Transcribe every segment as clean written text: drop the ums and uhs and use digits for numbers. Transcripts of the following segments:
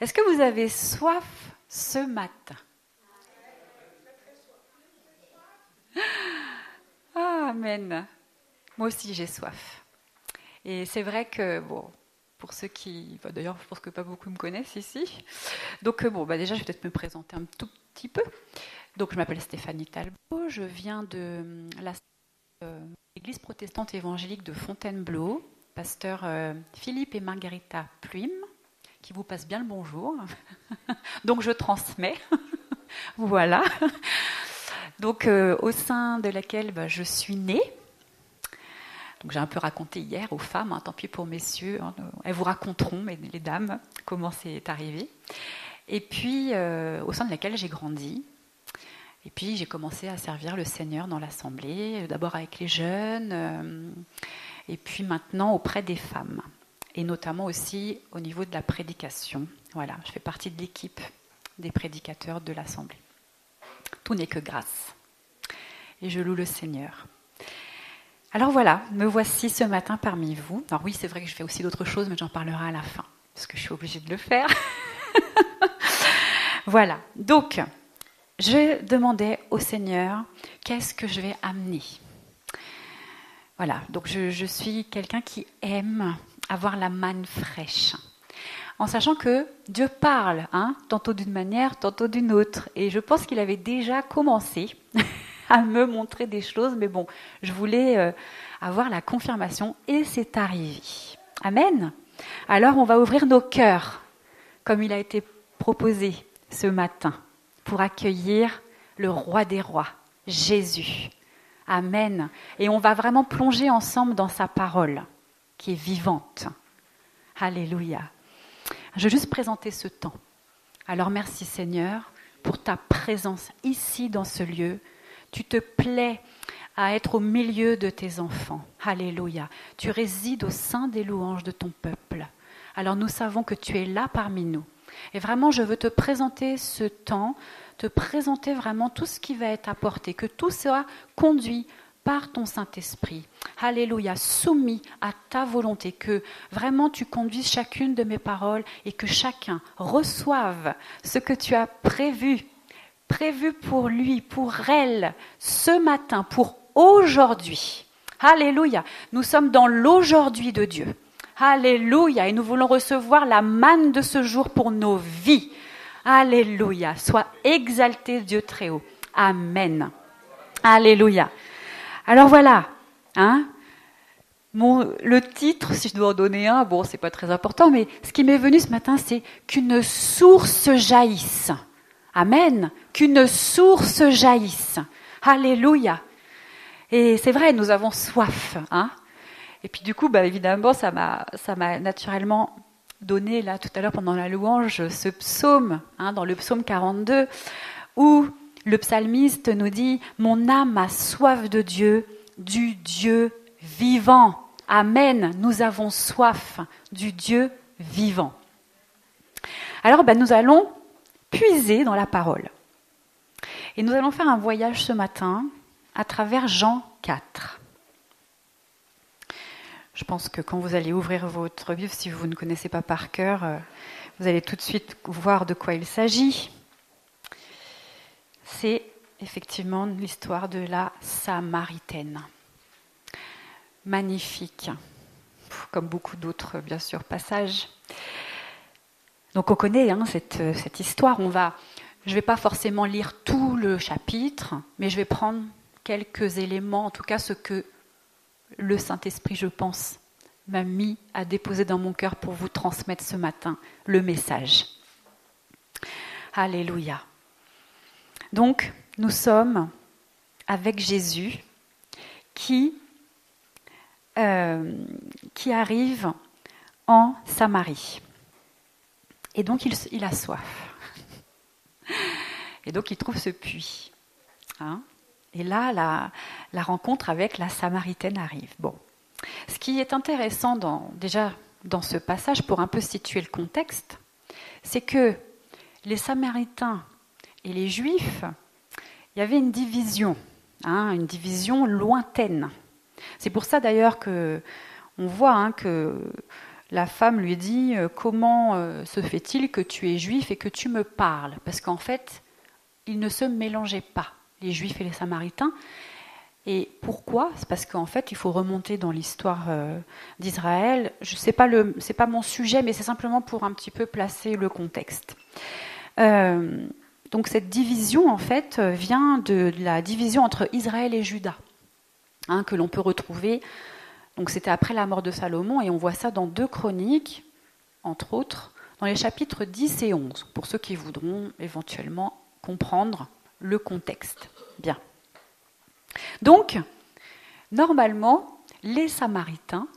Est-ce que vous avez soif ce matin? Ah, amen. Moi aussi, j'ai soif. Et c'est vrai que, bon, pour ceux qui... D'ailleurs, je pense que pas beaucoup me connaissent ici. Donc, déjà, je vais peut-être me présenter un tout petit peu. Donc, je m'appelle Stéphanie Talbot. Je viens de l'église protestante évangélique de Fontainebleau. Pasteur Philippe et Margarita Pluim, qui vous passent bien le bonjour. Donc, je transmets. Voilà. Donc, au sein de laquelle je suis née. Donc, j'ai un peu raconté hier aux femmes, tant pis pour messieurs, elles vous raconteront, les dames, comment c'est arrivé. Et puis, au sein de laquelle j'ai grandi. Et puis, j'ai commencé à servir le Seigneur dans l'Assemblée, d'abord avec les jeunes, et puis maintenant auprès des femmes. Et notamment aussi au niveau de la prédication. Voilà, je fais partie de l'équipe des prédicateurs de l'Assemblée. Tout n'est que grâce. Et je loue le Seigneur. Alors voilà, me voici ce matin parmi vous. Alors oui, c'est vrai que je fais aussi d'autres choses, mais j'en parlerai à la fin, parce que je suis obligée de le faire. Voilà, donc, je demandais au Seigneur, qu'est-ce que je vais amener? Voilà, donc je suis quelqu'un qui aime avoir la manne fraîche, en sachant que Dieu parle, tantôt d'une manière, tantôt d'une autre. Et je pense qu'il avait déjà commencé à me montrer des choses, mais bon, je voulais avoir la confirmation et c'est arrivé. Amen. Alors on va ouvrir nos cœurs, comme il a été proposé ce matin, pour accueillir le roi des rois, Jésus. Amen. Et on va vraiment plonger ensemble dans sa parole, qui est vivante. Alléluia. Je vais juste présenter ce temps. Alors merci Seigneur pour ta présence ici dans ce lieu. Tu te plais à être au milieu de tes enfants. Alléluia. Tu résides au sein des louanges de ton peuple. Alors nous savons que tu es là parmi nous. Et vraiment, je veux te présenter ce temps, te présenter vraiment tout ce qui va être apporté, que tout soit conduit par ton Saint-Esprit. Alléluia, soumis à ta volonté, que vraiment tu conduises chacune de mes paroles et que chacun reçoive ce que tu as prévu pour lui, pour elle, ce matin, pour aujourd'hui. Alléluia, nous sommes dans l'aujourd'hui de Dieu. Alléluia, et nous voulons recevoir la manne de ce jour pour nos vies. Alléluia, sois exalté Dieu très haut. Amen. Alléluia. Alors voilà, le titre, si je dois en donner un, bon, c'est pas très important, mais ce qui m'est venu ce matin, c'est qu'une source jaillisse. Amen. Qu'une source jaillisse. Alléluia. Et c'est vrai, nous avons soif, Et puis du coup, évidemment, ça m'a naturellement donné, là, tout à l'heure, pendant la louange, ce psaume, dans le psaume 42, où le psalmiste nous dit « Mon âme a soif de Dieu, du Dieu vivant. » Amen, nous avons soif du Dieu vivant. Alors, nous allons puiser dans la parole. Et nous allons faire un voyage ce matin à travers Jean 4. Je pense que quand vous allez ouvrir votre Bible, si vous ne connaissez pas par cœur, vous allez tout de suite voir de quoi il s'agit. C'est effectivement l'histoire de la Samaritaine. Magnifique, comme beaucoup d'autres, bien sûr, passages. Donc on connaît cette histoire. Je ne vais pas forcément lire tout le chapitre, mais je vais prendre quelques éléments, en tout cas ce que le Saint-Esprit, je pense, m'a mis à déposer dans mon cœur pour vous transmettre ce matin le message. Alléluia. Donc, nous sommes avec Jésus qui arrive en Samarie. Et donc, il a soif. Et donc, il trouve ce puits. Et là, la rencontre avec la Samaritaine arrive. Bon. Ce qui est intéressant déjà dans ce passage, pour un peu situer le contexte, c'est que les Samaritains et les Juifs, il y avait une division lointaine. C'est pour ça d'ailleurs qu'on voit que la femme lui dit « Comment se fait-il que tu es juif et que tu me parles ?» Parce qu'en fait, ils ne se mélangeaient pas, les Juifs et les Samaritains. Et pourquoi ? C'est parce qu'en fait, il faut remonter dans l'histoire d'Israël. C'est pas mon sujet, mais c'est simplement pour un petit peu placer le contexte. Donc cette division, en fait, vient de la division entre Israël et Juda, que l'on peut retrouver. Donc c'était après la mort de Salomon, et on voit ça dans 2 Chroniques, entre autres, dans les chapitres 10 et 11, pour ceux qui voudront éventuellement comprendre le contexte. Bien. Donc, normalement, les Samaritains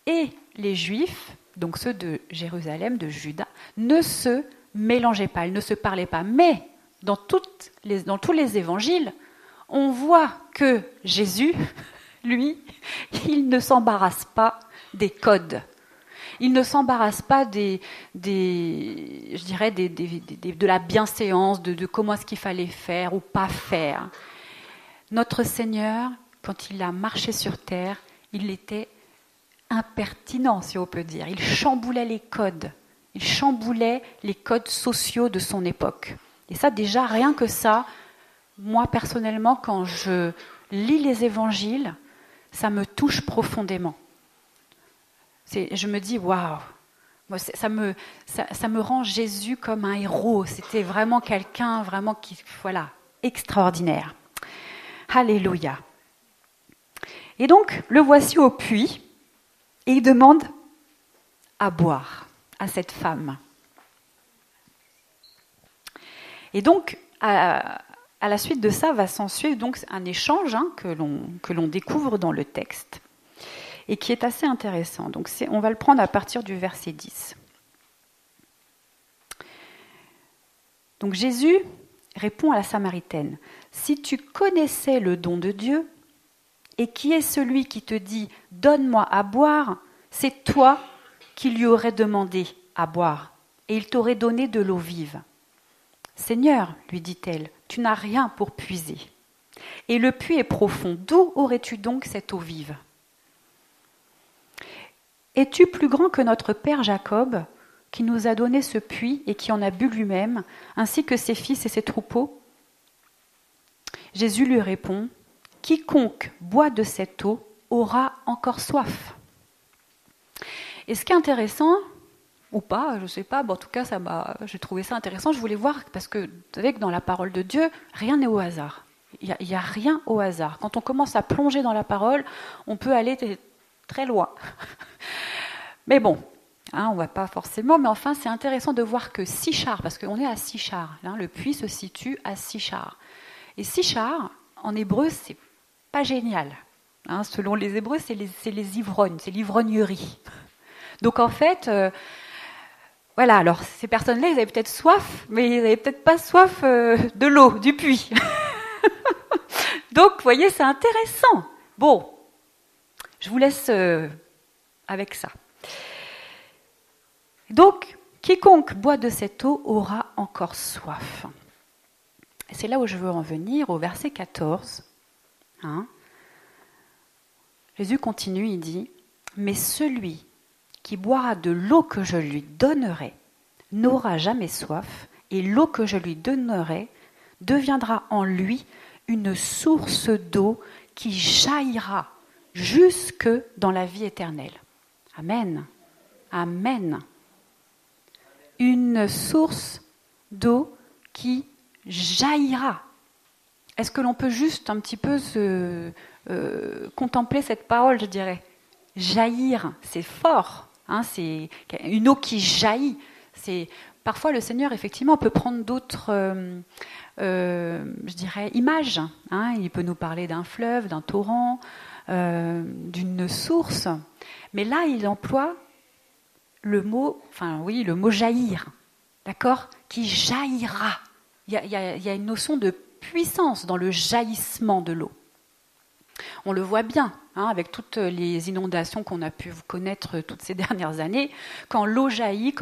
et les Juifs, donc ceux de Jérusalem, de Juda, ne se mélangeaient pas, ils ne se parlaient pas. Mais dans tous les évangiles, on voit que Jésus, lui, il ne s'embarrasse pas des codes. Il ne s'embarrasse pas de la bienséance, de comment est-ce qu'il fallait faire ou pas faire. Notre Seigneur, quand il a marché sur terre, il était impertinent, si on peut dire. Il chamboulait les codes. Il chamboulait les codes sociaux de son époque. Et ça, déjà, rien que ça, moi, personnellement, quand je lis les évangiles, ça me touche profondément. Je me dis, waouh, ça me rend Jésus comme un héros. C'était vraiment quelqu'un, extraordinaire. Alléluia. Et donc, le voici au puits, et il demande à boire à cette femme. Et donc, à la suite de ça, va s'ensuivre donc un échange que l'on découvre dans le texte, et qui est assez intéressant. Donc on va le prendre à partir du verset 10. Donc Jésus répond à la Samaritaine, « Si tu connaissais le don de Dieu, et qui est celui qui te dit « Donne-moi à boire », c'est toi qui lui aurais demandé à boire, et il t'aurait donné de l'eau vive. « Seigneur, lui dit-elle, tu n'as rien pour puiser, et le puits est profond. D'où aurais-tu donc cette eau vive ? Es-tu plus grand que notre père Jacob, qui nous a donné ce puits et qui en a bu lui-même, ainsi que ses fils et ses troupeaux ? » Jésus lui répond, « Quiconque boit de cette eau aura encore soif. » Et ce qui est intéressant, ou pas, je ne sais pas, en tout cas j'ai trouvé ça intéressant, je voulais voir, parce que vous savez que dans la parole de Dieu, rien n'est au hasard. Il n'y a rien au hasard. Quand on commence à plonger dans la parole, on peut aller très loin. Mais bon, on ne va pas forcément, mais enfin c'est intéressant de voir que Sichar, parce qu'on est à Sichar, le puits se situe à Sichar. Et Sichar, en hébreu, c'est pas génial. Selon les Hébreux, c'est les ivrognes, c'est l'ivrognerie. Donc en fait, alors ces personnes-là, ils avaient peut-être soif, mais ils n'avaient peut-être pas soif de l'eau, du puits. Donc, vous voyez, c'est intéressant. Bon, je vous laisse avec ça. Donc, quiconque boit de cette eau aura encore soif. Et c'est là où je veux en venir, au verset 14. Jésus continue, il dit, « Mais celui qui boira de l'eau que je lui donnerai n'aura jamais soif, et l'eau que je lui donnerai deviendra en lui une source d'eau qui jaillira jusque dans la vie éternelle. » Amen. Amen. Une source d'eau qui jaillira. Est-ce que l'on peut juste un petit peu contempler cette parole, je dirais ? Jaillir, c'est fort. C'est une eau qui jaillit. Parfois, le Seigneur, effectivement, peut prendre d'autres, je dirais, images. Il peut nous parler d'un fleuve, d'un torrent, d'une source. Mais là, il emploie le mot jaillir, d'accord ? Qui jaillira. Il y a une notion de puissance dans le jaillissement de l'eau. On le voit bien, avec toutes les inondations qu'on a pu connaître toutes ces dernières années. Quand l'eau jaillit,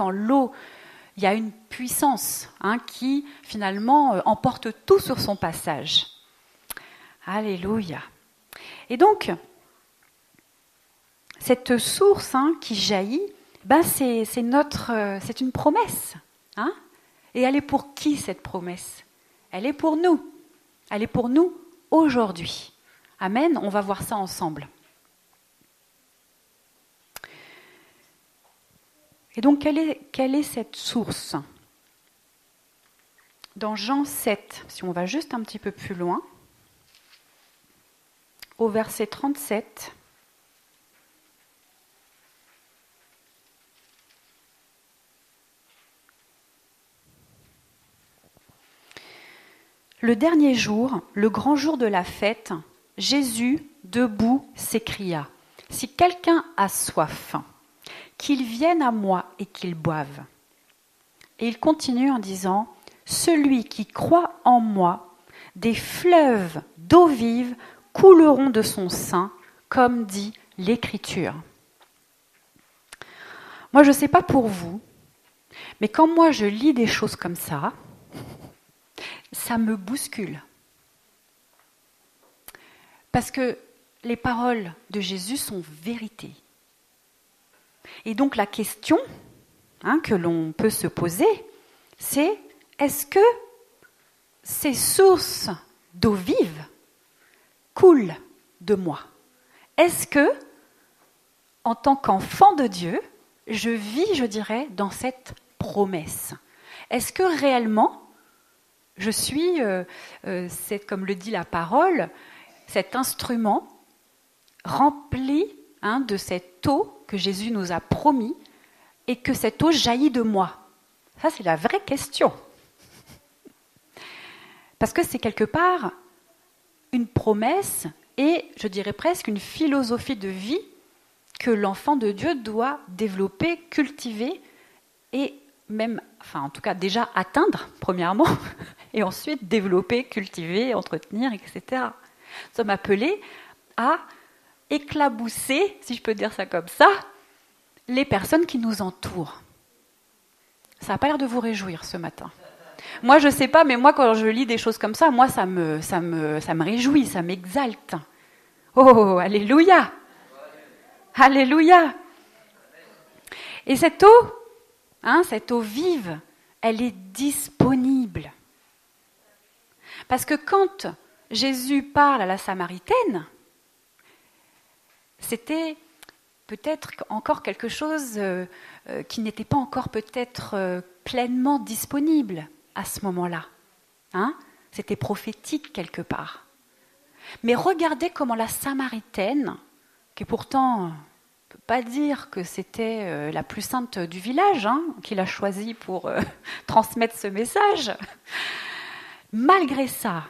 il y a une puissance qui, finalement, emporte tout sur son passage. Alléluia. Et donc, cette source qui jaillit c'est une promesse. Hein? Et elle est pour qui cette promesse? Elle est pour nous. Elle est pour nous aujourd'hui. Amen, on va voir ça ensemble. Et donc, quelle est cette source? Dans Jean 7, si on va juste un petit peu plus loin, au verset 37, le dernier jour, le grand jour de la fête, Jésus, debout, s'écria : « Si quelqu'un a soif, qu'il vienne à moi et qu'il boive. » Et il continue en disant : « Celui qui croit en moi, des fleuves d'eau vive couleront de son sein, comme dit l'Écriture. » Moi, je ne sais pas pour vous, mais quand moi je lis des choses comme ça me bouscule. Parce que les paroles de Jésus sont vérité. Et donc la question que l'on peut se poser, c'est : est-ce que ces sources d'eau vive coulent de moi ? Est-ce que, en tant qu'enfant de Dieu, je vis, je dirais, dans cette promesse ? Est-ce que réellement, je suis, comme le dit la parole, cet instrument rempli de cette eau que Jésus nous a promis et que cette eau jaillit de moi ? Ça, c'est la vraie question. Parce que c'est quelque part une promesse et, je dirais presque, une philosophie de vie que l'enfant de Dieu doit développer, cultiver et même, en tout cas déjà atteindre, premièrement, et ensuite développer, cultiver, entretenir, etc. Nous sommes appelés à éclabousser, si je peux dire ça comme ça, les personnes qui nous entourent. Ça n'a pas l'air de vous réjouir ce matin. Moi, je ne sais pas, mais moi, quand je lis des choses comme ça, moi, ça me réjouit, ça m'exalte. Oh, alléluia! Alléluia! Et cette eau vive, elle est disponible. Parce que quand Jésus parle à la Samaritaine, c'était peut-être encore quelque chose qui n'était pas encore peut-être pleinement disponible à ce moment-là. C'était prophétique quelque part. Mais regardez comment la Samaritaine, qui pourtant, on ne peut pas dire que c'était la plus sainte du village, qu'il a choisi pour transmettre ce message, malgré ça,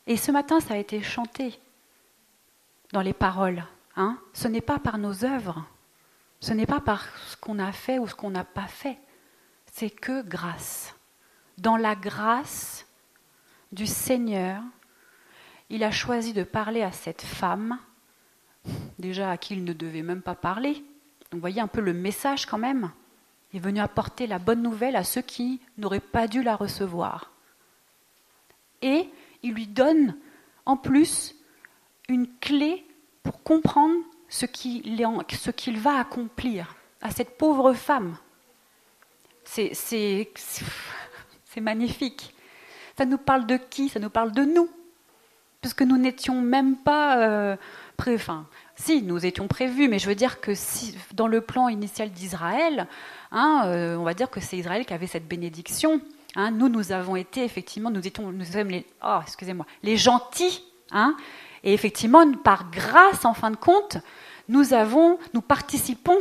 et ce matin ça a été chanté dans les paroles, ce n'est pas par nos œuvres, ce n'est pas par ce qu'on a fait ou ce qu'on n'a pas fait, c'est que grâce. Dans la grâce du Seigneur, il a choisi de parler à cette femme, déjà à qui il ne devait même pas parler. Donc vous voyez un peu le message quand même. Il est venu apporter la bonne nouvelle à ceux qui n'auraient pas dû la recevoir. Et il lui donne en plus une clé pour comprendre ce qu'il va accomplir à cette pauvre femme. C'est magnifique. Ça nous parle de qui ? Ça nous parle de nous. Parce que nous n'étions même pas si, nous étions prévus, mais je veux dire que si, dans le plan initial d'Israël, on va dire que c'est Israël qui avait cette bénédiction. Nous avons été, effectivement, nous sommes les gentils. Et effectivement, par grâce, en fin de compte, nous participons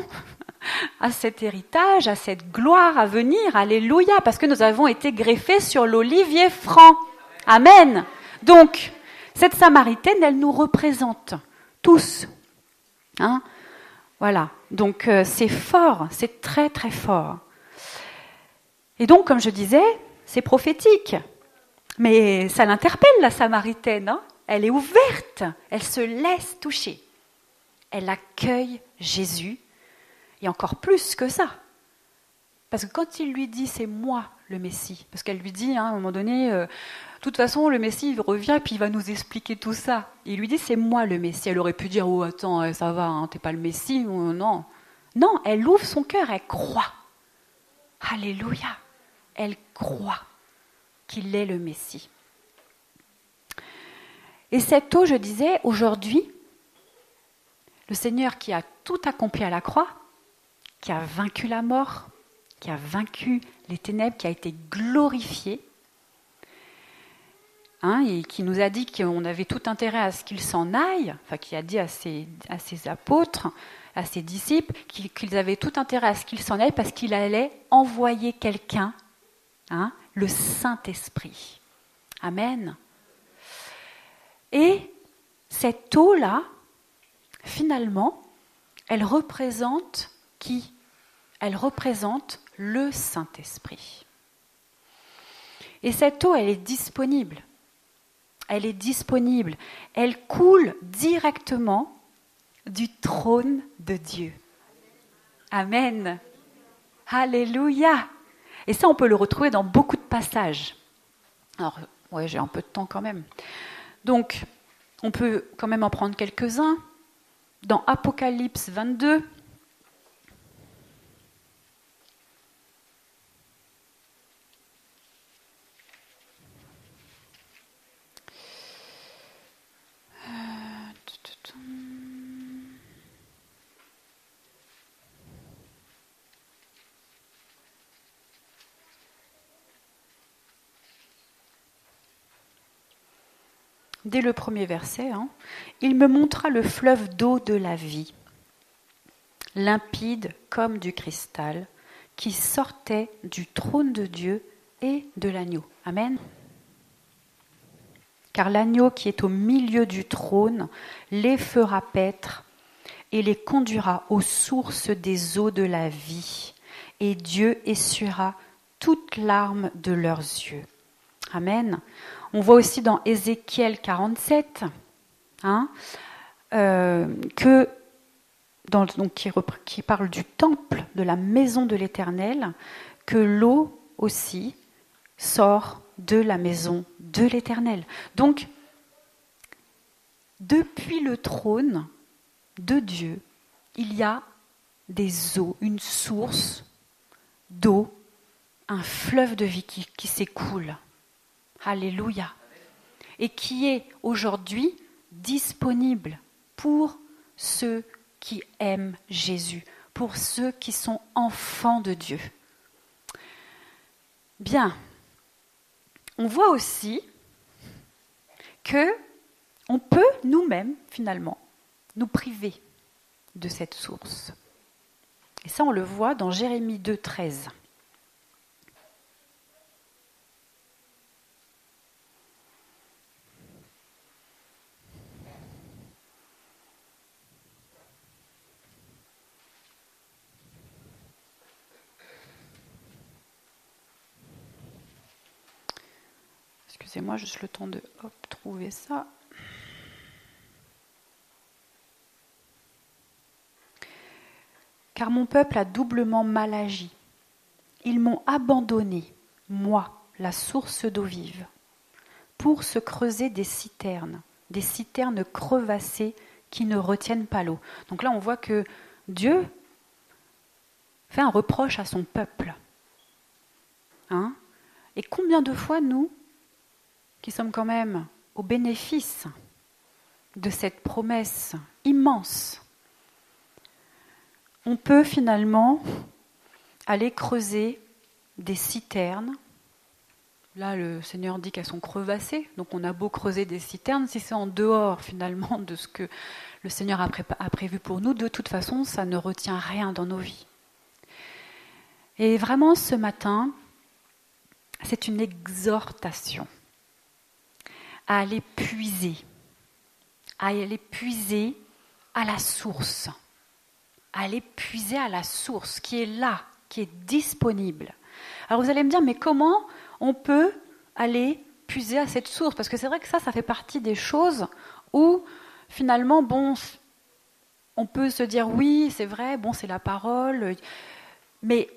à cet héritage, à cette gloire à venir. Alléluia, parce que nous avons été greffés sur l'olivier franc. Amen. Donc, cette Samaritaine, elle nous représente tous. Voilà. Donc, c'est fort, c'est très très fort. Et donc, comme je disais, c'est prophétique. Mais ça l'interpelle, la Samaritaine. Elle est ouverte, elle se laisse toucher. Elle accueille Jésus, et encore plus que ça. Parce que quand il lui dit « c'est moi le Messie », parce qu'elle lui dit à un moment donné, de toute façon le Messie il revient et puis il va nous expliquer tout ça. Il lui dit « c'est moi le Messie ». Elle aurait pu dire « oh attends, ça va, t'es pas le Messie ». Non, Non, elle ouvre son cœur, elle croit. Alléluia. Elle croit qu'il est le Messie. Et cette eau, je disais, aujourd'hui, le Seigneur qui a tout accompli à la croix, qui a vaincu la mort, qui a vaincu les ténèbres, qui a été glorifié, et qui nous a dit qu'on avait tout intérêt à ce qu'il s'en aille, enfin qui a dit à ses apôtres, à ses disciples, qu'ils avaient tout intérêt à ce qu'il s'en aille parce qu'il allait envoyer quelqu'un, le Saint-Esprit. Amen. Et cette eau-là, finalement, elle représente qui ? Elle représente le Saint-Esprit. Et cette eau, elle est disponible. Elle est disponible. Elle coule directement du trône de Dieu. Amen. Alléluia. Et ça, on peut le retrouver dans beaucoup de passages. Alors, ouais, j'ai un peu de temps quand même. Donc, on peut quand même en prendre quelques-uns. Dans Apocalypse 22, dès le premier verset, il me montra le fleuve d'eau de la vie, limpide comme du cristal, qui sortait du trône de Dieu et de l'agneau. Amen. Car l'agneau qui est au milieu du trône les fera paître et les conduira aux sources des eaux de la vie, et Dieu essuiera toute larme de leurs yeux. Amen. On voit aussi dans Ézéchiel 47 qui parle du temple, de la maison de l'Éternel, que l'eau aussi sort de la maison de l'Éternel. Donc, depuis le trône de Dieu, il y a des eaux, une source d'eau, un fleuve de vie qui s'écoule. Alléluia. Et qui est aujourd'hui disponible pour ceux qui aiment Jésus, pour ceux qui sont enfants de Dieu. Bien. On voit aussi que on peut nous-mêmes, finalement, nous priver de cette source. Et ça, on le voit dans Jérémie 2, 13. Excusez-moi, juste le temps de trouver ça. Car mon peuple a doublement mal agi. Ils m'ont abandonné, moi, la source d'eau vive, pour se creuser des citernes crevassées qui ne retiennent pas l'eau. Donc là, on voit que Dieu fait un reproche à son peuple. Et combien de fois, nous, qui sommes quand même au bénéfice de cette promesse immense, on peut finalement aller creuser des citernes. Là, le Seigneur dit qu'elles sont crevassées, donc on a beau creuser des citernes, si c'est en dehors finalement de ce que le Seigneur a prévu pour nous, de toute façon, ça ne retient rien dans nos vies. Et vraiment, ce matin, c'est une exhortation à aller puiser à la source, qui est là, qui est disponible. Alors vous allez me dire, mais comment on peut aller puiser à cette source ? Parce que c'est vrai que ça fait partie des choses où finalement, on peut se dire oui, c'est vrai, c'est la parole, mais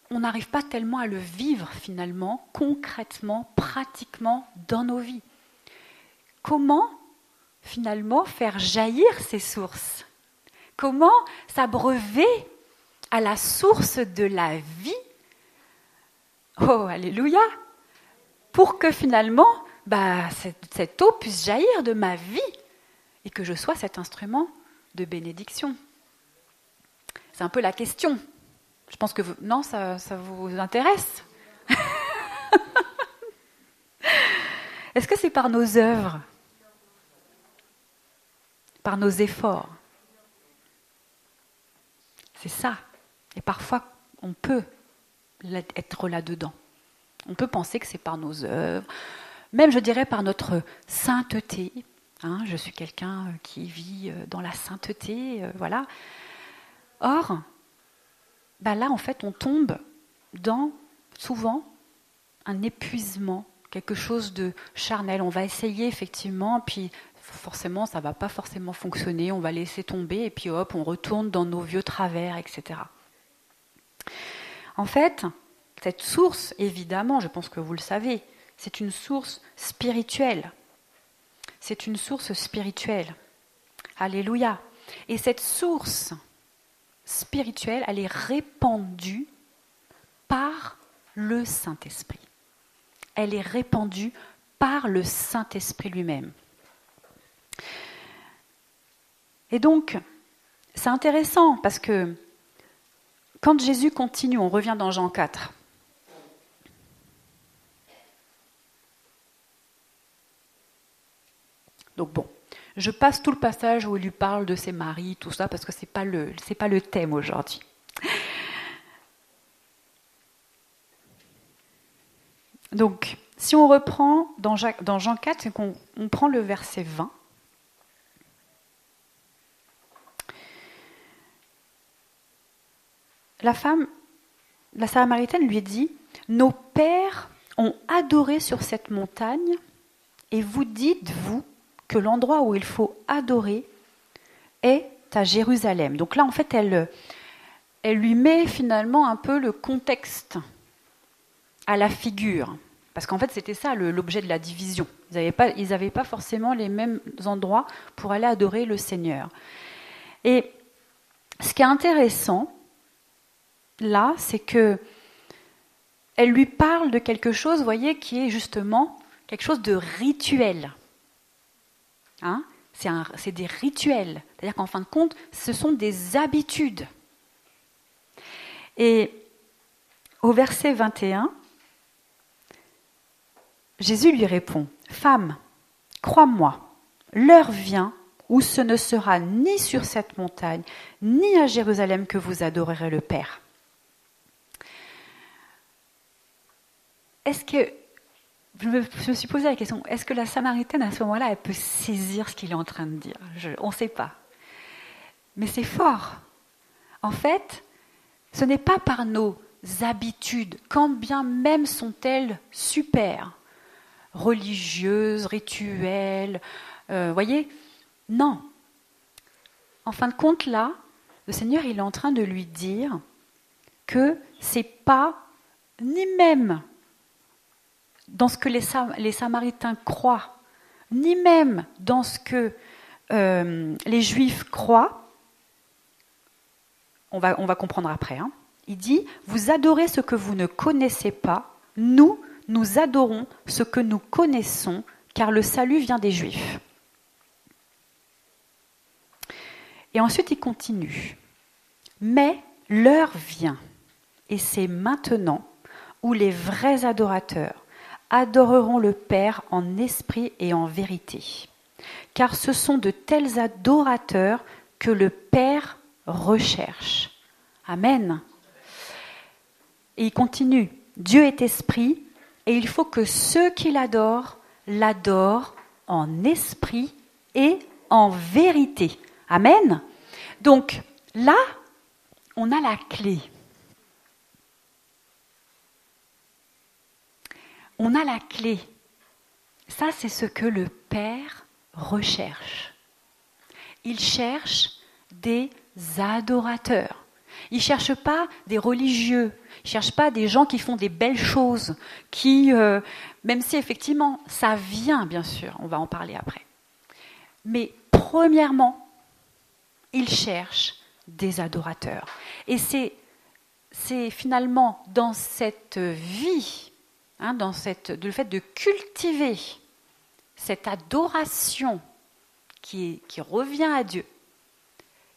on n'arrive pas tellement à le vivre finalement, concrètement, pratiquement dans nos vies. Comment finalement faire jaillir ces sources ? Comment s'abreuver à la source de la vie. Oh, alléluia! Pour que finalement, cette eau puisse jaillir de ma vie et que je sois cet instrument de bénédiction. C'est un peu la question. Je pense que non, ça vous intéresse? Est-ce que c'est par nos œuvres? Par nos efforts? C'est ça. Et parfois, on peut être là-dedans. On peut penser que c'est par nos œuvres, même je dirais par notre sainteté. Je suis quelqu'un qui vit dans la sainteté, voilà. Or, là en fait on tombe dans souvent un épuisement, quelque chose de charnel. On va essayer effectivement, puis forcément ça ne va pas forcément fonctionner, on va laisser tomber et puis hop, on retourne dans nos vieux travers, etc. En fait, cette source, évidemment, je pense que vous le savez, c'est une source spirituelle. C'est une source spirituelle. Alléluia. Et cette source spirituelle, elle est répandue par le Saint-Esprit. Elle est répandue par le Saint-Esprit lui-même. Et donc, c'est intéressant parce que quand Jésus continue, on revient dans Jean 4. Donc bon, je passe tout le passage où il lui parle de ses maris, tout ça, parce que c'est pas le thème aujourd'hui. Donc, si on reprend dans Jean 4, c'est qu'on prend le verset 20. La femme, la Samaritaine lui dit « Nos pères ont adoré sur cette montagne, et vous dites, vous, que l'endroit où il faut adorer est à Jérusalem. » Donc là, en fait, elle lui met finalement un peu le contexte à la figure. Parce qu'en fait, c'était ça l'objet de la division. Ils n'avaient pas forcément les mêmes endroits pour aller adorer le Seigneur. Et ce qui est intéressant, là, c'est que elle lui parle de quelque chose, vous voyez, qui est justement quelque chose de rituel. C'est des rituels. C'est-à-dire qu'en fin de compte, ce sont des habitudes. Et au verset 21, Jésus lui répond « Femme, crois-moi, l'heure vient où ce ne sera ni sur cette montagne, ni à Jérusalem que vous adorerez le Père. » Est-ce que, je me suis posé la question, est-ce que la Samaritaine, à ce moment-là, elle peut saisir ce qu'il est en train de dire? On ne sait pas. Mais c'est fort. En fait, ce n'est pas par nos habitudes, quand bien même sont-elles super, religieuses, rituelles, voyez? Non. En fin de compte, là, le Seigneur, il est en train de lui dire que c'est pas, ni même dans ce que les Samaritains croient, ni même dans ce que les Juifs croient. On va comprendre après. Il dit, vous adorez ce que vous ne connaissez pas, nous adorons ce que nous connaissons, car le salut vient des Juifs. Et ensuite, il continue. Mais l'heure vient, et c'est maintenant, où les vrais adorateurs adoreront le Père en esprit et en vérité. Car ce sont de tels adorateurs que le Père recherche. Amen. Et il continue. Dieu est esprit, et il faut que ceux qui l'adorent en esprit et en vérité. Amen. Donc, là, on a la clé. On a la clé. Ça, c'est ce que le Père recherche. Il cherche des adorateurs. Il ne cherche pas des religieux. Il ne cherche pas des gens qui font des belles choses, qui, même si effectivement, ça vient, bien sûr, on va en parler après. Mais premièrement, il cherche des adorateurs. Et c'est finalement dans cette vie, dans le fait de cultiver cette adoration qui revient à Dieu,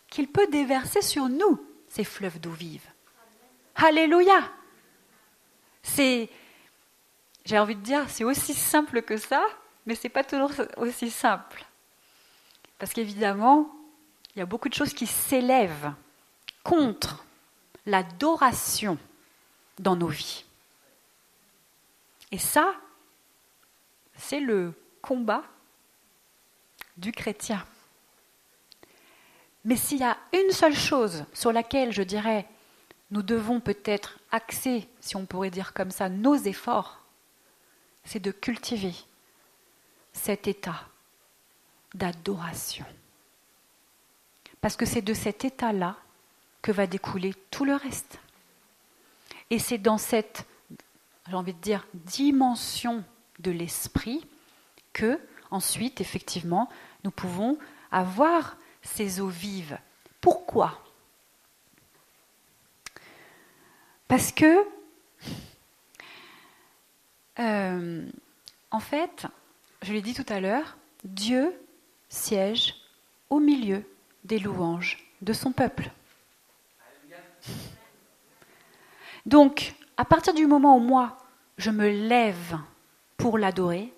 qu'il peut déverser sur nous ces fleuves d'eau vive. Alléluia! J'ai envie de dire, c'est aussi simple que ça, mais ce n'est pas toujours aussi simple. Parce qu'évidemment, il y a beaucoup de choses qui s'élèvent contre l'adoration dans nos vies. Et ça, c'est le combat du chrétien. Mais s'il y a une seule chose sur laquelle, je dirais, nous devons peut-être axer, si on pourrait dire comme ça, nos efforts, c'est de cultiver cet état d'adoration. Parce que c'est de cet état-là que va découler tout le reste. Et c'est dans cette, j'ai envie de dire, dimension de l'esprit que, ensuite, effectivement, nous pouvons avoir ces eaux vives. Pourquoi ? Parce que, en fait, je l'ai dit tout à l'heure, Dieu siège au milieu des louanges de son peuple. Donc, à partir du moment où moi, je me lève pour l'adorer,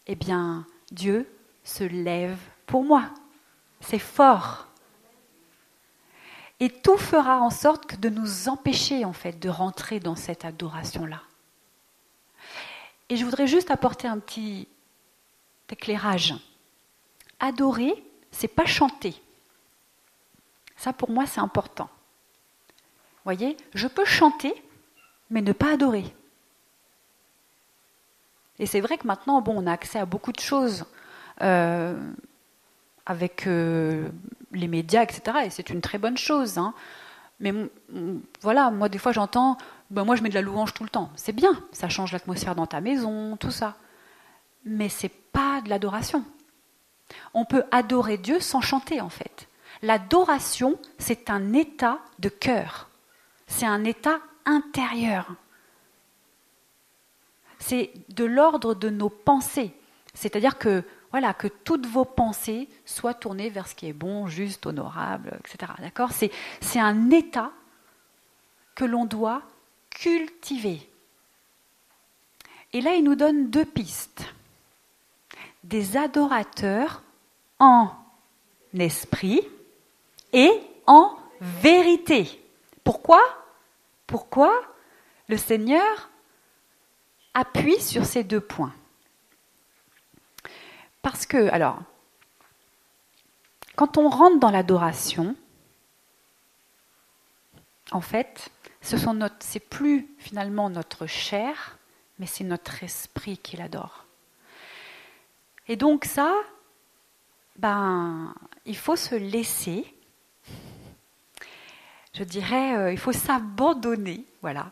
eh bien, Dieu se lève pour moi. C'est fort. Et tout fera en sorte de nous empêcher, en fait, de rentrer dans cette adoration-là. Et je voudrais juste apporter un petit éclairage. Adorer, c'est pas chanter. Ça, pour moi, c'est important. Vous voyez, je peux chanter, mais ne pas adorer. Et c'est vrai que maintenant, on a accès à beaucoup de choses avec les médias, etc. Et c'est une très bonne chose. Mais voilà, moi, des fois, j'entends, moi, je mets de la louange tout le temps. C'est bien, ça change l'atmosphère dans ta maison, tout ça. Mais c'est pas de l'adoration. On peut adorer Dieu sans chanter, en fait. L'adoration, c'est un état de cœur. C'est un état intérieur. C'est de l'ordre de nos pensées. C'est-à-dire que, voilà, que toutes vos pensées soient tournées vers ce qui est bon, juste, honorable, etc. D'accord ? C'est un état que l'on doit cultiver. Et là, il nous donne 2 pistes. Des adorateurs en esprit et en vérité. Pourquoi le Seigneur appuie sur ces 2 points? Parce que, alors, quand on rentre dans l'adoration, en fait, c'est plus finalement notre chair, mais c'est notre esprit qui l'adore. Et donc ça, il faut se laisser, je dirais, il faut s'abandonner, voilà,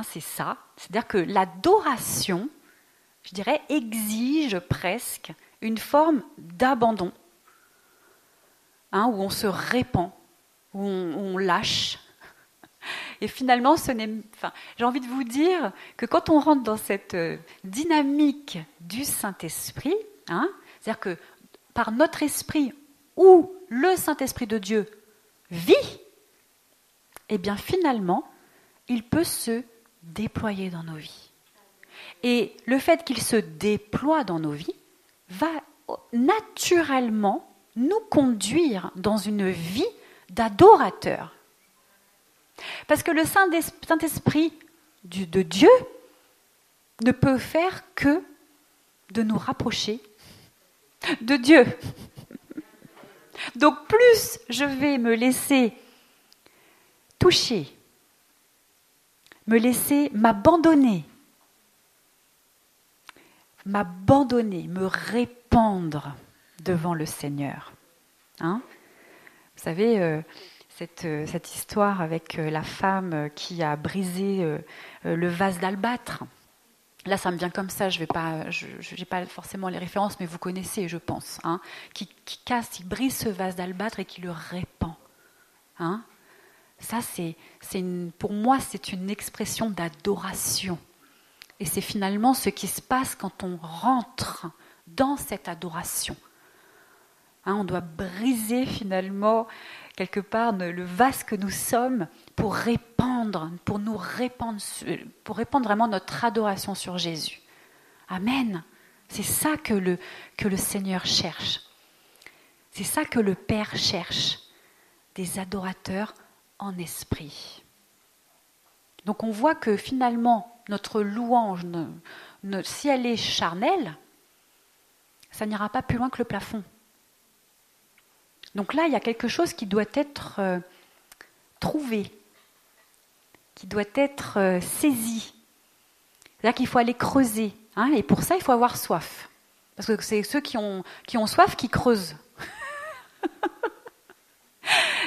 c'est ça. C'est-à-dire que l'adoration, je dirais, exige presque une forme d'abandon, où on se répand, où on lâche. Et finalement, j'ai envie de vous dire que quand on rentre dans cette dynamique du Saint-Esprit, c'est-à-dire que par notre esprit, où le Saint-Esprit de Dieu vit, eh bien finalement, il peut se déployer dans nos vies. Et le fait qu'il se déploie dans nos vies va naturellement nous conduire dans une vie d'adorateur. Parce que le Saint-Esprit de Dieu ne peut faire que de nous rapprocher de Dieu. Donc plus je vais me laisser toucher, me laisser m'abandonner, me répandre devant le Seigneur. Vous savez, cette histoire avec la femme qui a brisé le vase d'albâtre. Là, ça me vient comme ça, je n'ai pas forcément les références, mais vous connaissez, je pense. Qui brise ce vase d'albâtre et qui le répand. Ça, pour moi, c'est une expression d'adoration. Et c'est finalement ce qui se passe quand on rentre dans cette adoration. On doit briser finalement, quelque part, le vase que nous sommes pour répandre vraiment notre adoration sur Jésus. Amen. C'est ça que le Seigneur cherche. C'est ça que le Père cherche. Des adorateurs en esprit. Donc on voit que finalement, notre louange, si elle est charnelle, ça n'ira pas plus loin que le plafond. Donc là, il y a quelque chose qui doit être trouvé, qui doit être saisi. C'est-à-dire qu'il faut aller creuser. Et pour ça, il faut avoir soif. Parce que c'est ceux qui ont soif qui creusent.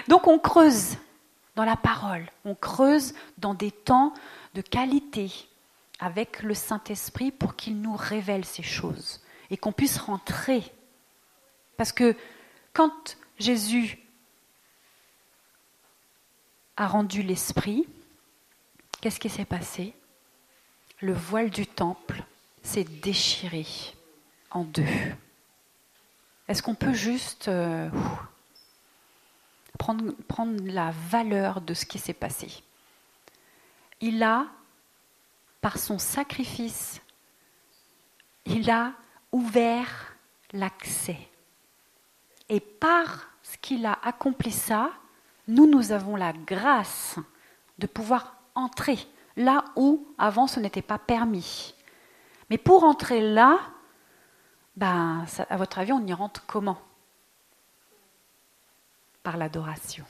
Donc on creuse dans la parole, on creuse dans des temps de qualité avec le Saint-Esprit pour qu'il nous révèle ces choses et qu'on puisse rentrer. Parce que quand Jésus a rendu l'Esprit, qu'est-ce qui s'est passé? Le voile du temple s'est déchiré en deux. Est-ce qu'on peut juste prendre la valeur de ce qui s'est passé? Il a, par son sacrifice, il a ouvert l'accès. Et par ce qu'il a accompli ça, nous avons la grâce de pouvoir entrer là où avant ce n'était pas permis. Mais pour entrer là, à votre avis, on y rentre comment? Par l'adoration.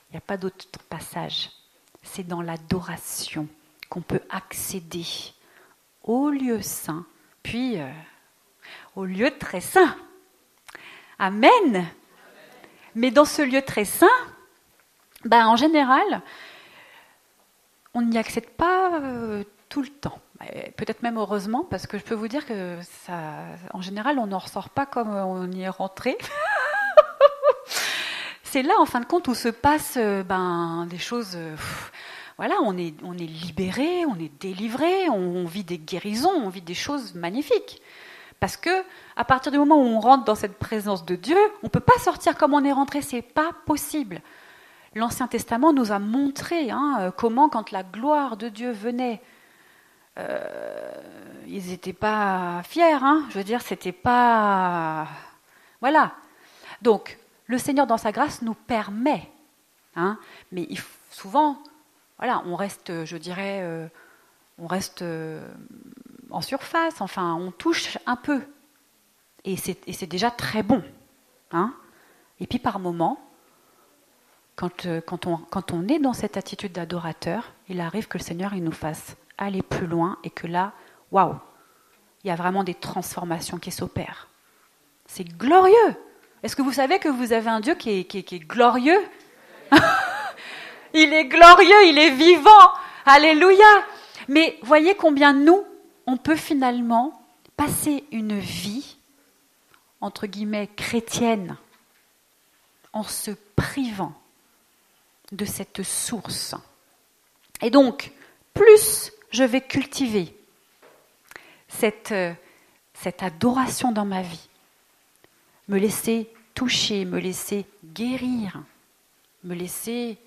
Il n'y a pas d'autre passage. C'est dans l'adoration qu'on peut accéder au lieu saint, puis au lieu très saint. Amen. Mais dans ce lieu très saint, en général, on n'y accède pas tout le temps. Peut-être même heureusement, parce que je peux vous dire que en général, on n'en ressort pas comme on y est rentré. C'est là, en fin de compte, où se passent des choses. On est libéré, on est délivré, on vit des guérisons, on vit des choses magnifiques. Parce que à partir du moment où on rentre dans cette présence de Dieu, on ne peut pas sortir comme on est rentré, c'est pas possible. L'Ancien Testament nous a montré comment, quand la gloire de Dieu venait, ils n'étaient pas fiers. Je veux dire, c'était pas... Voilà. Donc, le Seigneur, dans sa grâce, nous permet. Mais souvent, on reste, je dirais, en surface. Enfin, on touche un peu. Et c'est déjà très bon. Et puis, par moments, quand on est dans cette attitude d'adorateur, il arrive que le Seigneur il nous fasse aller plus loin et que là, waouh, il y a vraiment des transformations qui s'opèrent. C'est glorieux. Est-ce que vous savez que vous avez un Dieu qui est glorieux? Il est glorieux, il est vivant. Alléluia. Mais voyez combien nous, on peut finalement passer une vie, entre guillemets, chrétienne, en se privant de cette source. Et donc, plus je vais cultiver cette adoration dans ma vie, me laisser toucher, me laisser guérir, me laisser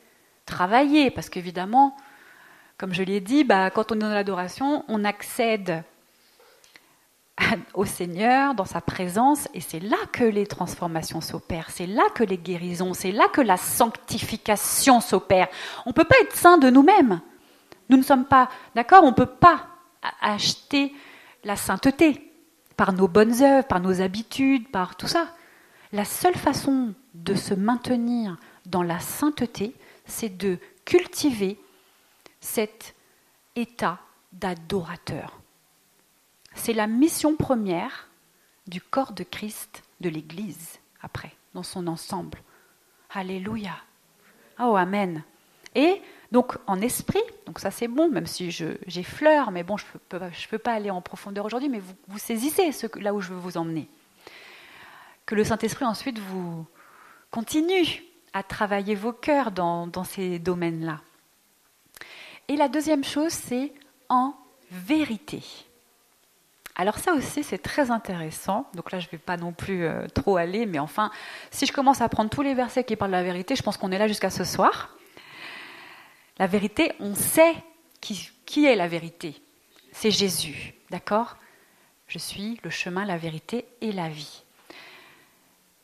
travailler, parce qu'évidemment, comme je l'ai dit, quand on est dans l'adoration, on accède au Seigneur, dans sa présence, et c'est là que les transformations s'opèrent, c'est là que les guérisons, c'est là que la sanctification s'opère. On ne peut pas être saint de nous-mêmes. Nous ne sommes pas, d'accord, on ne peut pas acheter la sainteté par nos bonnes œuvres, par nos habitudes, par tout ça. La seule façon de se maintenir dans la sainteté, c'est de cultiver cet état d'adorateur. C'est la mission première du corps de Christ, de l'Église, après, dans son ensemble. Alléluia. Oh, amen. Et donc, en esprit, donc ça c'est bon, même si j'effleure, mais bon, je peux pas aller en profondeur aujourd'hui, mais vous saisissez là où je veux vous emmener. Que le Saint-Esprit ensuite vous continue à travailler vos cœurs dans ces domaines-là. Et la deuxième chose, c'est en vérité. Alors ça aussi, c'est très intéressant. Donc là, je ne vais pas non plus trop aller, mais enfin, si je commence à prendre tous les versets qui parlent de la vérité, je pense qu'on est là jusqu'à ce soir. La vérité, on sait qui est la vérité. C'est Jésus, d'accord ? Je suis le chemin, la vérité et la vie.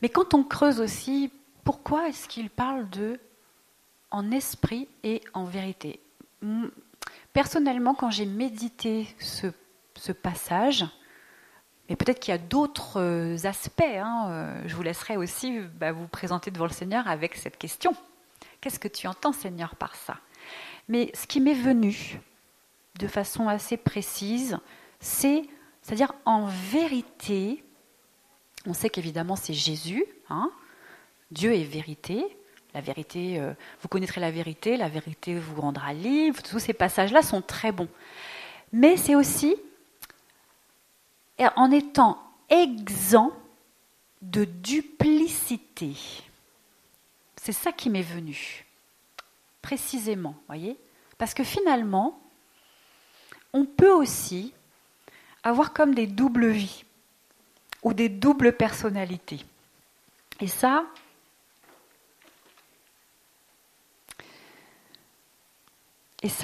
Mais quand on creuse aussi, pourquoi est-ce qu'il parle de en esprit et en vérité ? Personnellement, quand j'ai médité ce passage, mais peut-être qu'il y a d'autres aspects, je vous laisserai aussi vous présenter devant le Seigneur avec cette question. Qu'est-ce que tu entends, Seigneur, par ça ? Mais ce qui m'est venu de façon assez précise, c'est-à-dire en vérité, on sait qu'évidemment c'est Jésus, Dieu est vérité. La vérité, vous connaîtrez la vérité vous rendra libre. Tous ces passages-là sont très bons. Mais c'est aussi en étant exempt de duplicité. C'est ça qui m'est venu, précisément, voyez ? Parce que finalement, on peut aussi avoir comme des doubles vies ou des doubles personnalités. Et ça,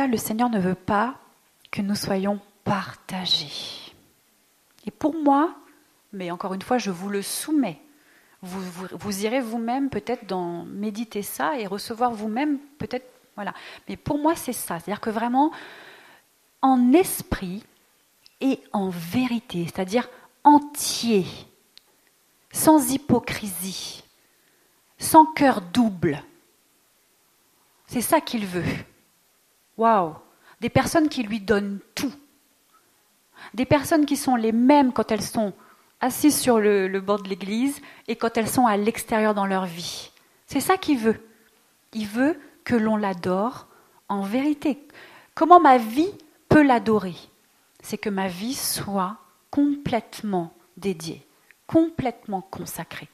le Seigneur ne veut pas que nous soyons partagés. Et pour moi, mais encore une fois, je vous le soumets. Vous irez vous-même peut-être méditer ça et recevoir vous-même peut-être, voilà. Mais pour moi, c'est ça. C'est-à-dire que vraiment, en esprit et en vérité, c'est-à-dire entier, sans hypocrisie, sans cœur double. C'est ça qu'il veut. Waouh! Des personnes qui lui donnent tout. Des personnes qui sont les mêmes quand elles sont assises sur le banc de l'église et quand elles sont à l'extérieur dans leur vie. C'est ça qu'il veut. Il veut que l'on l'adore en vérité. Comment ma vie peut l'adorer ? C'est que ma vie soit complètement dédiée, complètement consacrée.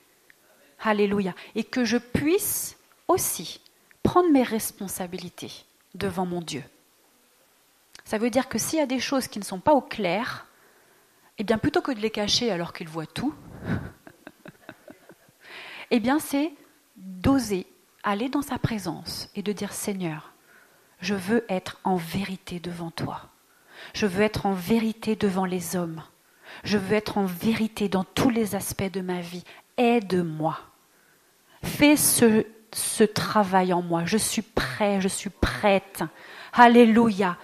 Alléluia. Et que je puisse aussi prendre mes responsabilités devant mon Dieu. Ça veut dire que s'il y a des choses qui ne sont pas au clair, eh bien plutôt que de les cacher alors qu'il voit tout, eh bien c'est d'oser aller dans sa présence et de dire « Seigneur, je veux être en vérité devant toi. Je veux être en vérité devant les hommes. Je veux être en vérité dans tous les aspects de ma vie. Aide-moi. Fais ce travail en moi. Je suis prêt, je suis prête. Alléluia. »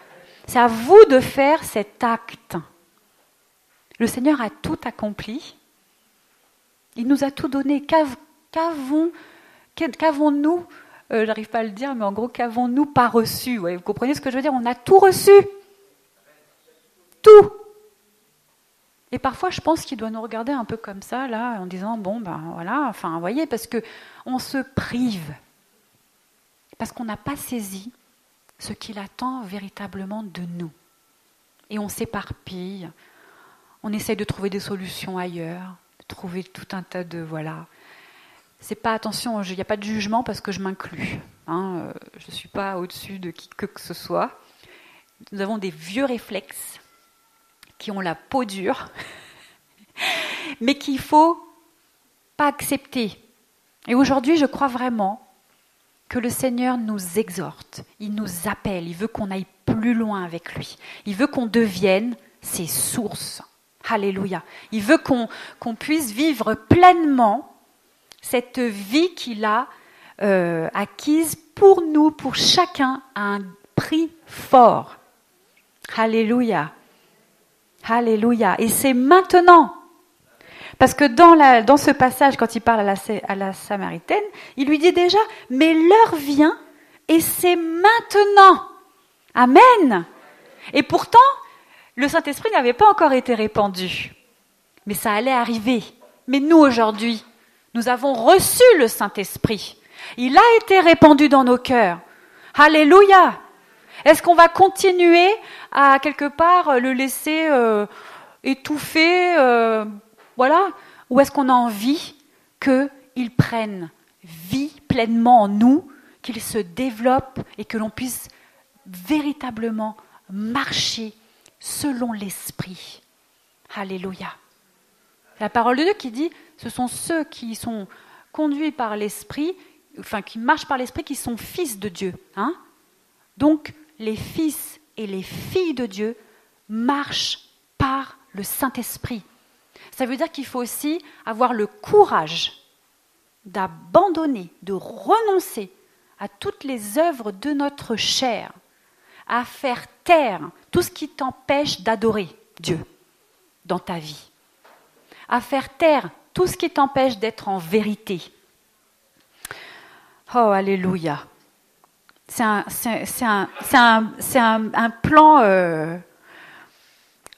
C'est à vous de faire cet acte. Le Seigneur a tout accompli. Il nous a tout donné. Qu'avons-nous, je n'arrive pas à le dire, mais en gros, qu'avons-nous pas reçu ? Ouais, vous comprenez ce que je veux dire ? On a tout reçu. Tout. Et parfois, je pense qu'il doit nous regarder un peu comme ça, là, en disant, voilà, vous voyez, parce qu'on se prive. Parce qu'on n'a pas saisi ce qu'il attend véritablement de nous. Et on s'éparpille, on essaye de trouver des solutions ailleurs, de trouver tout un tas de... Voilà. C'est pas, attention, il n'y a pas de jugement parce que je m'inclus. Je ne suis pas au-dessus de qui que ce soit. Nous avons des vieux réflexes qui ont la peau dure, mais qu'il ne faut pas accepter. Et aujourd'hui, je crois vraiment que le Seigneur nous exhorte, il nous appelle, il veut qu'on aille plus loin avec lui. Il veut qu'on devienne ses sources. Alléluia. Il veut qu'on puisse vivre pleinement cette vie qu'il a acquise pour nous, pour chacun, à un prix fort. Alléluia. Alléluia. Et c'est maintenant. Parce que dans ce passage, quand il parle à la Samaritaine, il lui dit déjà, mais l'heure vient et c'est maintenant. Amen. Et pourtant, le Saint-Esprit n'avait pas encore été répandu. Mais ça allait arriver. Mais nous, aujourd'hui, nous avons reçu le Saint-Esprit. Il a été répandu dans nos cœurs. Alléluia. Est-ce qu'on va continuer à, quelque part, le laisser étouffer, voilà, ou est-ce qu'on a envie qu'il prenne vie pleinement en nous, qu'il se développe et que l'on puisse véritablement marcher selon l'Esprit. Alléluia. La parole de Dieu qui dit, ce sont ceux qui sont conduits par l'Esprit, enfin qui marchent par l'Esprit, qui sont fils de Dieu. Hein? Donc, les fils et les filles de Dieu marchent par le Saint-Esprit. Ça veut dire qu'il faut aussi avoir le courage d'abandonner, de renoncer à toutes les œuvres de notre chair, à faire taire tout ce qui t'empêche d'adorer Dieu dans ta vie, à faire taire tout ce qui t'empêche d'être en vérité. Oh, alléluia. C'est un plan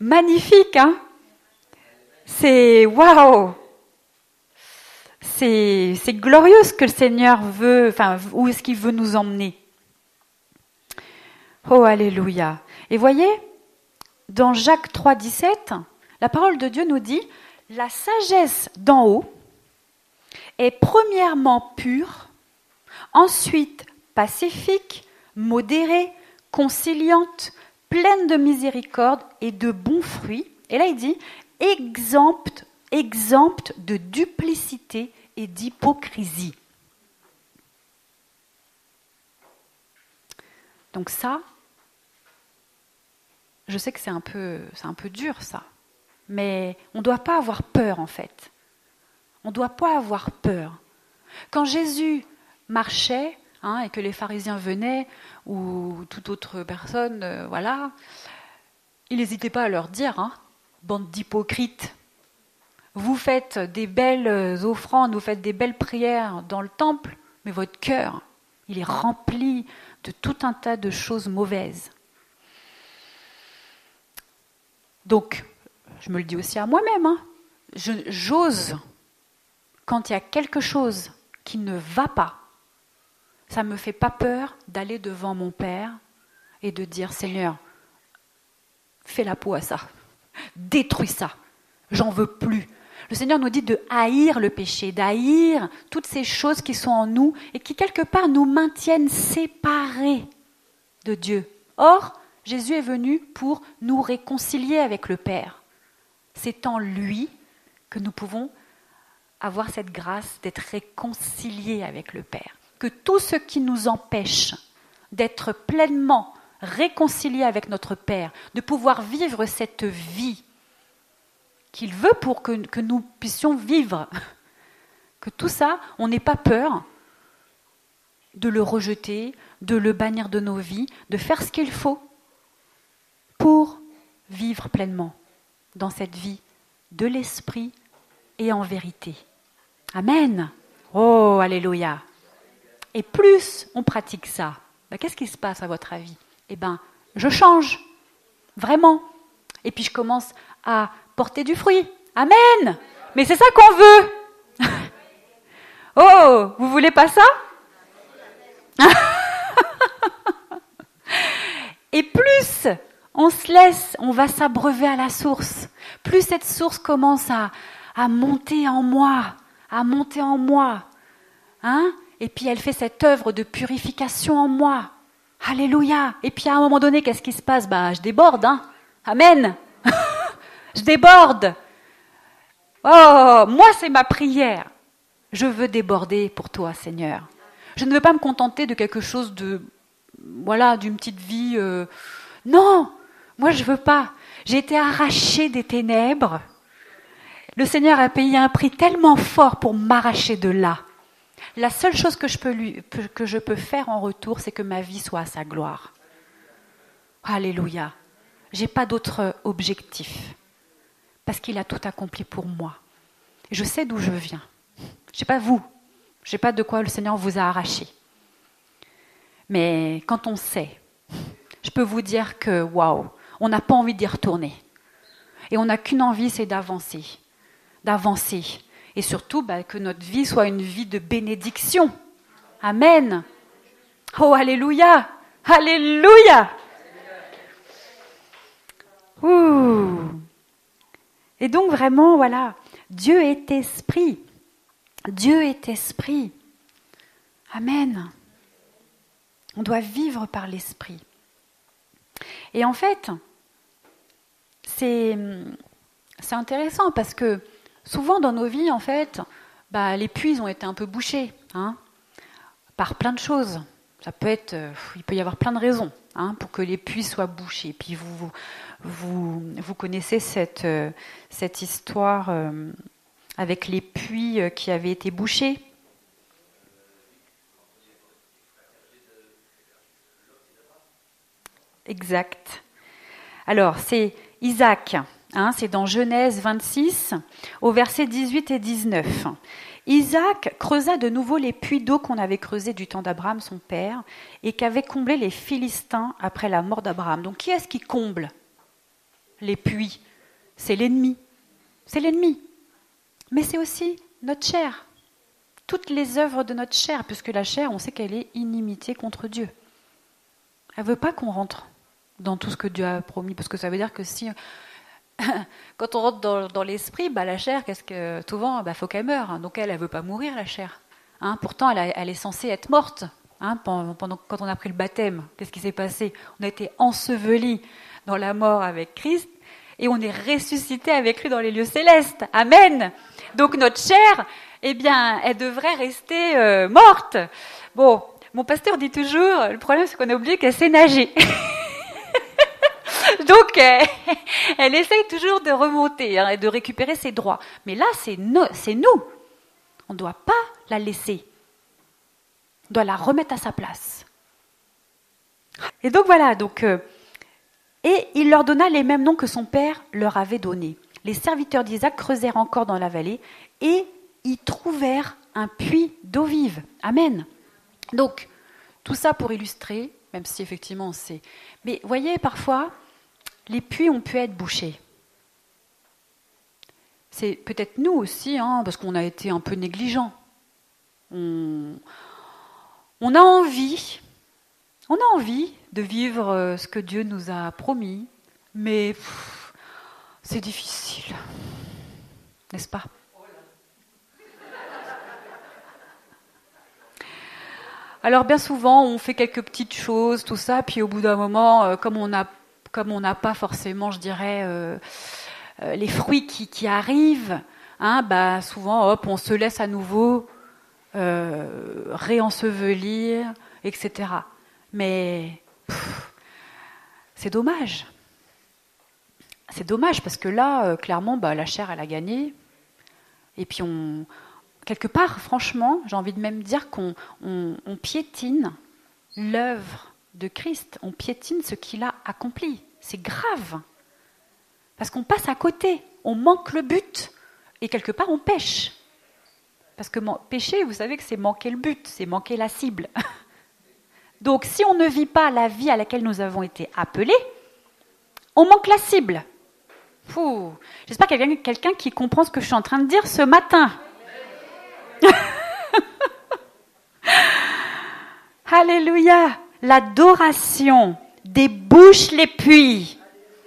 magnifique, hein? C'est waouh! C'est glorieux ce que le Seigneur veut, enfin, où est-ce qu'il veut nous emmener. Oh, alléluia. Et voyez, dans Jacques 3, 17, la parole de Dieu nous dit « La sagesse d'en haut est premièrement pure, ensuite pacifique, modérée, conciliante, pleine de miséricorde et de bons fruits. » Et là, il dit « exempte de duplicité et d'hypocrisie. » Donc ça, je sais que c'est un peu dur ça, mais on ne doit pas avoir peur en fait. On ne doit pas avoir peur. Quand Jésus marchait, hein, et que les pharisiens venaient, ou toute autre personne, voilà, il n'hésitait pas à leur dire, hein, bande d'hypocrites, vous faites des belles offrandes, vous faites des belles prières dans le temple, mais votre cœur, il est rempli de tout un tas de choses mauvaises. Donc, je me le dis aussi à moi-même, hein, j'ose, quand il y a quelque chose qui ne va pas, ça ne me fait pas peur d'aller devant mon Père et de dire, Seigneur, fais la peau à ça, détruis ça, j'en veux plus. Le Seigneur nous dit de haïr le péché, d'haïr toutes ces choses qui sont en nous et qui quelque part nous maintiennent séparés de Dieu. Or, Jésus est venu pour nous réconcilier avec le Père. C'est en lui que nous pouvons avoir cette grâce d'être réconciliés avec le Père. Que tout ce qui nous empêche d'être pleinement réconciliés avec notre Père, de pouvoir vivre cette vie qu'il veut pour que nous puissions vivre, que tout ça, on n'ait pas peur de le rejeter, de le bannir de nos vies, de faire ce qu'il faut pour vivre pleinement dans cette vie de l'esprit et en vérité. Amen. Oh, alléluia. Et plus on pratique ça, qu'est-ce qui se passe à votre avis? Je change, vraiment. Et puis je commence à porter du fruit. Amen. Mais c'est ça qu'on veut. Oh, vous voulez pas ça? Et plus on se laisse, on va s'abreuver à la source, plus cette source commence à monter en moi, hein? Et puis elle fait cette œuvre de purification en moi. Alléluia. Et puis à un moment donné, qu'est-ce qui se passe? Je déborde, hein? Amen. Je déborde. Oh, moi c'est ma prière. Je veux déborder pour toi, Seigneur. Je ne veux pas me contenter de quelque chose de, d'une petite vie. Non, moi je veux pas. J'ai été arrachée des ténèbres. Le Seigneur a payé un prix tellement fort pour m'arracher de là. La seule chose que je peux faire en retour, c'est que ma vie soit à sa gloire. Alléluia. J'ai pas d'autre objectif. Parce qu'il a tout accompli pour moi. Je sais d'où je viens. Je sais pas vous. Je sais pas de quoi le Seigneur vous a arraché. Mais quand on sait, je peux vous dire que waouh, on n'a pas envie d'y retourner. Et on n'a qu'une envie, c'est d'avancer. D'avancer. Et surtout, que notre vie soit une vie de bénédiction. Amen. Oh, alléluia. Alléluia. Ouh. Et donc vraiment, voilà, Dieu est esprit. Dieu est esprit. Amen. On doit vivre par l'esprit. Et en fait, c'est intéressant parce que souvent dans nos vies, en fait, les puits ont été un peu bouchés, par plein de choses. Ça peut être, il peut y avoir plein de raisons pour que les puits soient bouchés. Puis vous connaissez cette histoire avec les puits qui avaient été bouchés. Exact. Alors, c'est Isaac, c'est dans Genèse 26, au verset 18 et 19. Isaac creusa de nouveau les puits d'eau qu'on avait creusés du temps d'Abraham, son père, et qu'avaient comblés les Philistins après la mort d'Abraham. Donc, qui est-ce qui comble les puits? C'est l'ennemi. C'est l'ennemi. Mais c'est aussi notre chair. Toutes les œuvres de notre chair, puisque la chair, on sait qu'elle est inimitié contre Dieu. Elle ne veut pas qu'on rentre dans tout ce que Dieu a promis, parce que ça veut dire que si, quand on rentre dans l'esprit, la chair, qu'est-ce que souvent, faut qu'elle meure. Donc elle veut pas mourir, la chair. Pourtant, elle est censée être morte. Quand on a pris le baptême, qu'est-ce qui s'est passé? On a été ensevelis dans la mort avec Christ et on est ressuscité avec lui dans les lieux célestes. Amen. Donc notre chair, elle devrait rester morte. Bon, mon pasteur dit toujours, le problème c'est qu'on a oublié qu'elle sait nager. Donc, elle essaye toujours de remonter et de récupérer ses droits. Mais là, c'est nous. On ne doit pas la laisser. On doit la remettre à sa place. Et donc voilà. Et il leur donna les mêmes noms que son père leur avait donnés. Les serviteurs d'Isaac creusèrent encore dans la vallée et y trouvèrent un puits d'eau vive. Amen. Donc, tout ça pour illustrer, même si effectivement c'est... Mais voyez, parfois... Les puits ont pu être bouchés. C'est peut-être nous aussi, parce qu'on a été un peu négligents. On a envie de vivre ce que Dieu nous a promis, mais c'est difficile, n'est-ce pas? Alors bien souvent, on fait quelques petites choses, tout ça, puis au bout d'un moment, comme on n'a pas forcément, je dirais, les fruits qui arrivent, souvent, on se laisse à nouveau réensevelir, etc. Mais c'est dommage. C'est dommage parce que là, clairement, la chair, elle a gagné. Et puis, quelque part, franchement, j'ai envie de même dire qu'on piétine l'œuvre de Christ. On piétine ce qu'il a accompli. C'est grave. Parce qu'on passe à côté. On manque le but. Et quelque part, on pêche. Parce que pécher, vous savez que c'est manquer le but, c'est manquer la cible. Donc, si on ne vit pas la vie à laquelle nous avons été appelés, on manque la cible. J'espère qu'il y a quelqu'un qui comprend ce que je suis en train de dire ce matin. Alléluia. L'adoration débouche les puits.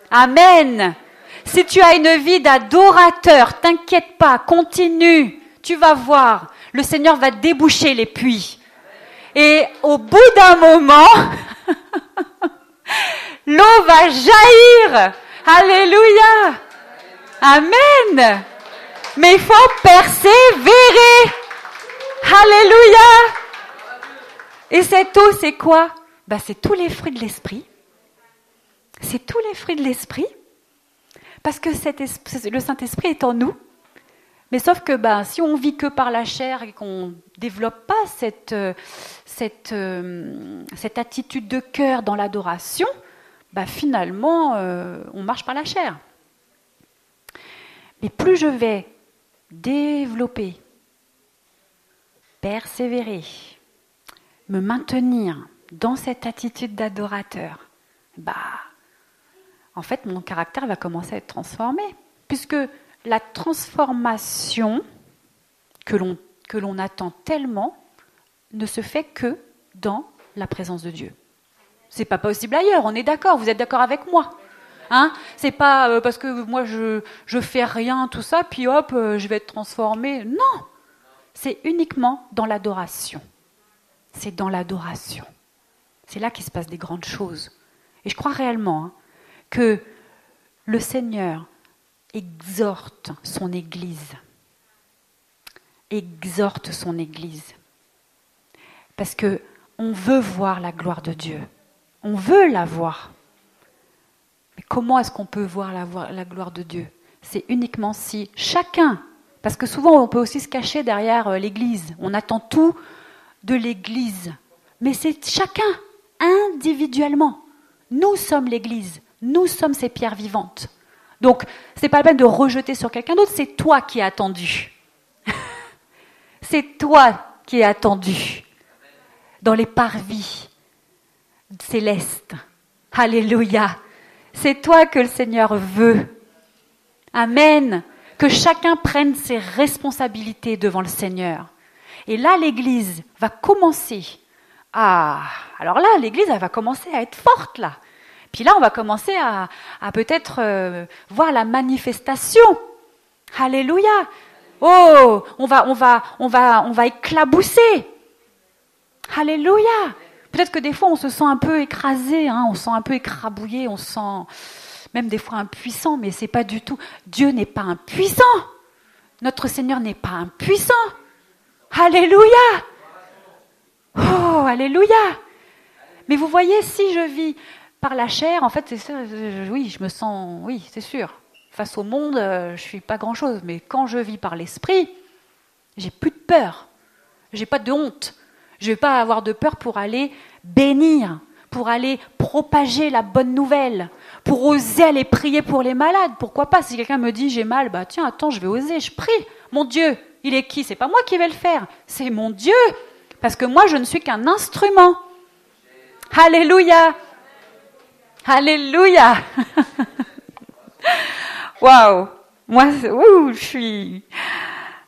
Amen. Si tu as une vie d'adorateur, t'inquiète pas, continue. Tu vas voir, le Seigneur va déboucher les puits. Et au bout d'un moment, l'eau va jaillir. Alléluia. Amen. Mais il faut persévérer. Alléluia. Et cette eau, c'est quoi? C'est tous les fruits de l'esprit. C'est tous les fruits de l'esprit. Parce que le Saint-Esprit est en nous. Mais sauf que si on vit que par la chair et qu'on ne développe pas cette attitude de cœur dans l'adoration, finalement, on marche par la chair. Mais plus je vais développer, persévérer, me maintenir dans cette attitude d'adorateur, en fait, mon caractère va commencer à être transformé. Puisque la transformation que l'on attend tellement ne se fait que dans la présence de Dieu. C'est pas possible ailleurs, on est d'accord, vous êtes d'accord avec moi? C'est pas parce que moi je fais rien, tout ça, puis hop, je vais être transformé. Non, c'est uniquement dans l'adoration. c'est dans l'adoration. C'est là qu'il se passe des grandes choses. Et je crois réellement que le Seigneur exhorte son Église. Exhorte son Église. Parce qu'on veut voir la gloire de Dieu. On veut la voir. Mais comment est-ce qu'on peut voir la gloire de Dieu? C'est uniquement si chacun, parce que souvent on peut aussi se cacher derrière l'Église. On attend tout de l'Église. Mais c'est chacun, individuellement. Nous sommes l'Église. Nous sommes ces pierres vivantes. Donc, ce n'est pas la peine de rejeter sur quelqu'un d'autre, c'est toi qui es attendu. C'est toi qui es attendu dans les parvis célestes. Alléluia. C'est toi que le Seigneur veut. Amen. Que chacun prenne ses responsabilités devant le Seigneur. Et là, l'Église va commencer alors là, l'Église, elle va commencer à être forte, là. Puis là, on va commencer à peut-être voir la manifestation. Alléluia. Oh, on va éclabousser. Alléluia. Peut-être que des fois, on se sent un peu écrasé, on se sent un peu écrabouillé, on se sent même des fois impuissant, mais c'est pas du tout. Dieu n'est pas impuissant. Notre Seigneur n'est pas impuissant. Alléluia. Oh, alléluia. Mais vous voyez, si je vis par la chair, en fait, c'est ça, oui, je me sens, oui, c'est sûr. Face au monde, je suis pas grand-chose. Mais quand je vis par l'esprit, j'ai plus de peur. J'ai pas de honte. Je vais pas avoir de peur pour aller bénir, pour aller propager la bonne nouvelle, pour oser aller prier pour les malades. Pourquoi pas? Si quelqu'un me dit j'ai mal, tiens, attends, je vais oser, je prie. Mon Dieu, il est qui? C'est pas moi qui vais le faire, c'est mon Dieu. Parce que moi, je ne suis qu'un instrument. Alléluia. Alléluia. Waouh. Moi, je suis...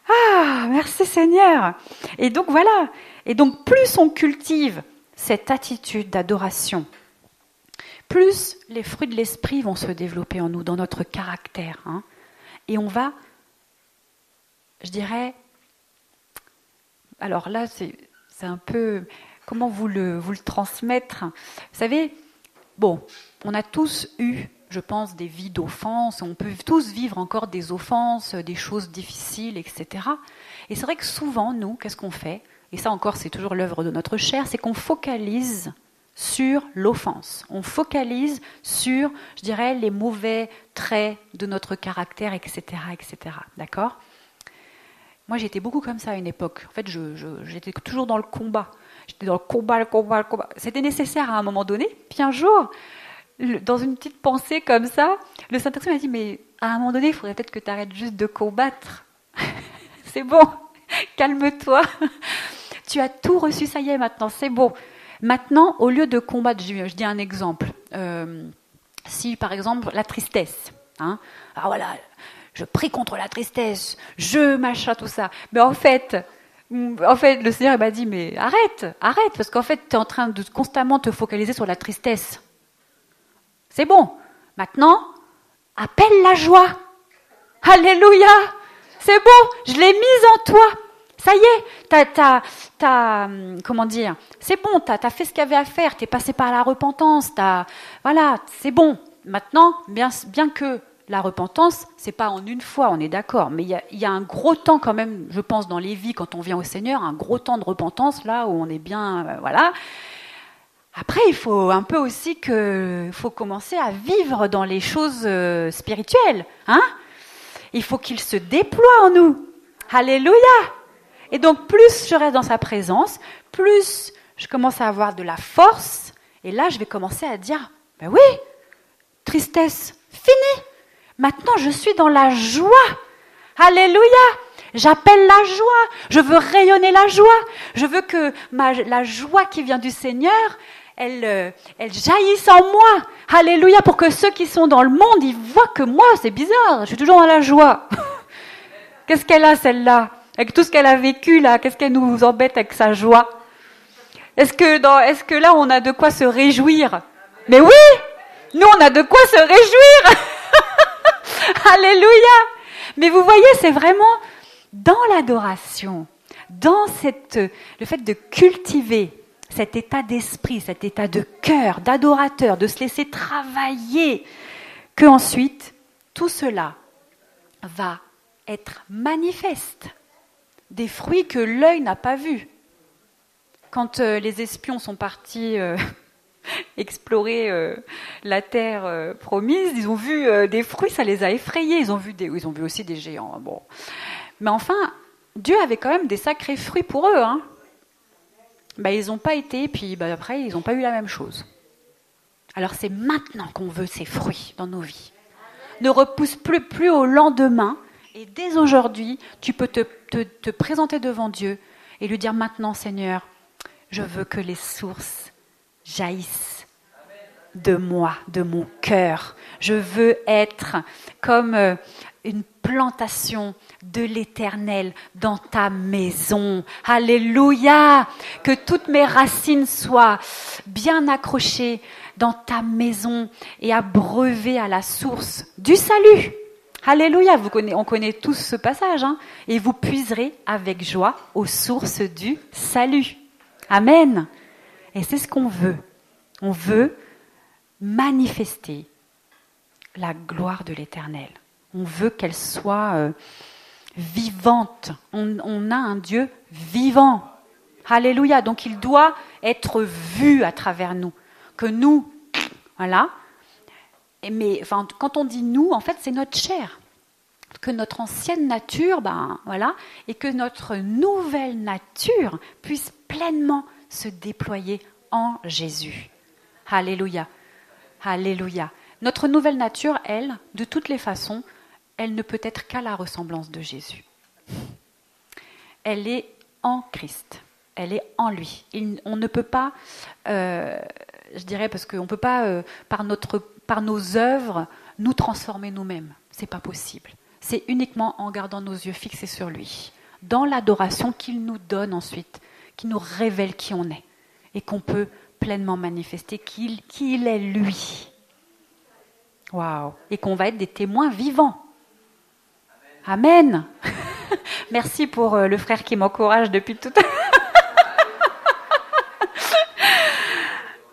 Ah, merci Seigneur. Et donc voilà. Et donc plus on cultive cette attitude d'adoration, plus les fruits de l'esprit vont se développer en nous, dans notre caractère. Et on va, je dirais... Alors là, c'est un peu... Comment vous le transmettre? Vous savez, bon, on a tous eu, je pense, des vies d'offense. On peut tous vivre encore des offenses, des choses difficiles, etc. Et c'est vrai que souvent, nous, qu'est-ce qu'on fait? Et ça encore, c'est toujours l'œuvre de notre chair, c'est qu'on focalise sur l'offense. On focalise sur, je dirais, les mauvais traits de notre caractère, etc., etc. D'accord? Moi, j'étais beaucoup comme ça à une époque. En fait, j'étais toujours dans le combat. J'étais dans le combat. C'était nécessaire à un moment donné. Puis un jour, dans une petite pensée comme ça, le Saint-Esprit m'a dit, mais à un moment donné, il faudrait peut-être que tu arrêtes juste de combattre. C'est bon, calme-toi. Tu as tout reçu, ça y est maintenant, c'est bon. Maintenant, au lieu de combattre, je dis un exemple. Si, par exemple, la tristesse. Alors voilà, je prie contre la tristesse, je machin, tout ça. Mais en fait, le Seigneur m'a dit, mais arrête, parce qu'en fait, tu es en train de constamment te focaliser sur la tristesse. C'est bon. Maintenant, appelle la joie. Alléluia. C'est bon, je l'ai mise en toi. Ça y est, comment dire, c'est bon, t'as fait ce qu'il y avait à faire, t'es passé par la repentance, voilà, c'est bon. Maintenant, bien que la repentance, c'est pas en une fois, on est d'accord, mais il y a un gros temps quand même, je pense, dans les vies, quand on vient au Seigneur, un gros temps de repentance, là où on est bien, voilà. Après, il faut un peu aussi faut commencer à vivre dans les choses spirituelles, Il faut qu'il se déploie en nous. Alléluia. Et donc, plus je reste dans sa présence, plus je commence à avoir de la force. Et là, je vais commencer à dire, ben oui, tristesse, fini. Maintenant, je suis dans la joie. Alléluia. J'appelle la joie. Je veux rayonner la joie. Je veux que la joie qui vient du Seigneur, elle jaillisse en moi. Alléluia. Pour que ceux qui sont dans le monde, ils voient que moi, c'est bizarre. Je suis toujours dans la joie. Qu'est-ce qu'elle a, celle-là? Avec tout ce qu'elle a vécu, là, qu'est-ce qu'elle nous embête avec sa joie? Est-ce que là, on a de quoi se réjouir? Mais oui! Nous, on a de quoi se réjouir! Alléluia! Mais vous voyez, c'est vraiment dans l'adoration, dans le fait de cultiver cet état d'esprit, cet état de cœur, d'adorateur, de se laisser travailler, que ensuite tout cela va être manifeste. Des fruits que l'œil n'a pas vus. Quand les espions sont partis explorer la terre promise, ils ont vu des fruits, ça les a effrayés. Ils ont vu aussi des géants. Bon. Mais enfin, Dieu avait quand même des sacrés fruits pour eux. Hein. Ils n'ont pas été, puis après, ils n'ont pas eu la même chose. Alors c'est maintenant qu'on veut ces fruits dans nos vies. Ne repousse plus au lendemain. Et dès aujourd'hui, tu peux te présenter devant Dieu et lui dire maintenant, Seigneur, je veux que les sources jaillissent de moi, de mon cœur. Je veux être comme une plantation de l'Éternel dans ta maison. Alléluia! Que toutes mes racines soient bien accrochées dans ta maison et abreuvées à la source du salut. Alléluia, on connaît tous ce passage, hein, et vous puiserez avec joie aux sources du salut. Amen. Et c'est ce qu'on veut. On veut manifester la gloire de l'Éternel. On veut qu'elle soit vivante. On a un Dieu vivant. Alléluia. Donc il doit être vu à travers nous. Que nous, voilà. Mais enfin, quand on dit nous, en fait, c'est notre chair. Que notre ancienne nature, voilà, et que notre nouvelle nature puisse pleinement se déployer en Jésus. Alléluia. Alléluia. Notre nouvelle nature, elle, de toutes les façons, elle ne peut être qu'à la ressemblance de Jésus. Elle est en Christ. Elle est en lui. On ne peut pas, je dirais, parce qu'on ne peut pas, par nos œuvres, nous transformer nous-mêmes. C'est pas possible. C'est uniquement en gardant nos yeux fixés sur lui, dans l'adoration qu'il nous donne ensuite, qui nous révèle qui on est, et qu'on peut pleinement manifester qui il est lui. Waouh! Et qu'on va être des témoins vivants. Amen. Merci pour le frère qui m'encourage depuis tout à l'heure.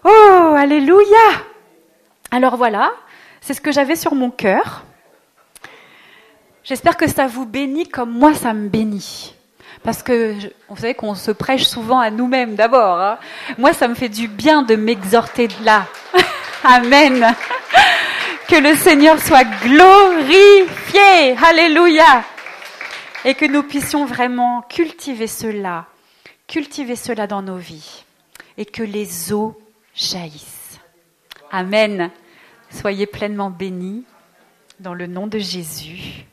Oh, alléluia! Alors voilà, c'est ce que j'avais sur mon cœur. J'espère que ça vous bénit comme moi ça me bénit. Parce que vous savez qu'on se prêche souvent à nous-mêmes d'abord. Hein. Moi, ça me fait du bien de m'exhorter de là. Amen. Que le Seigneur soit glorifié. Alléluia. Et que nous puissions vraiment cultiver cela dans nos vies. Et que les eaux jaillissent. Amen. Soyez pleinement bénis dans le nom de Jésus.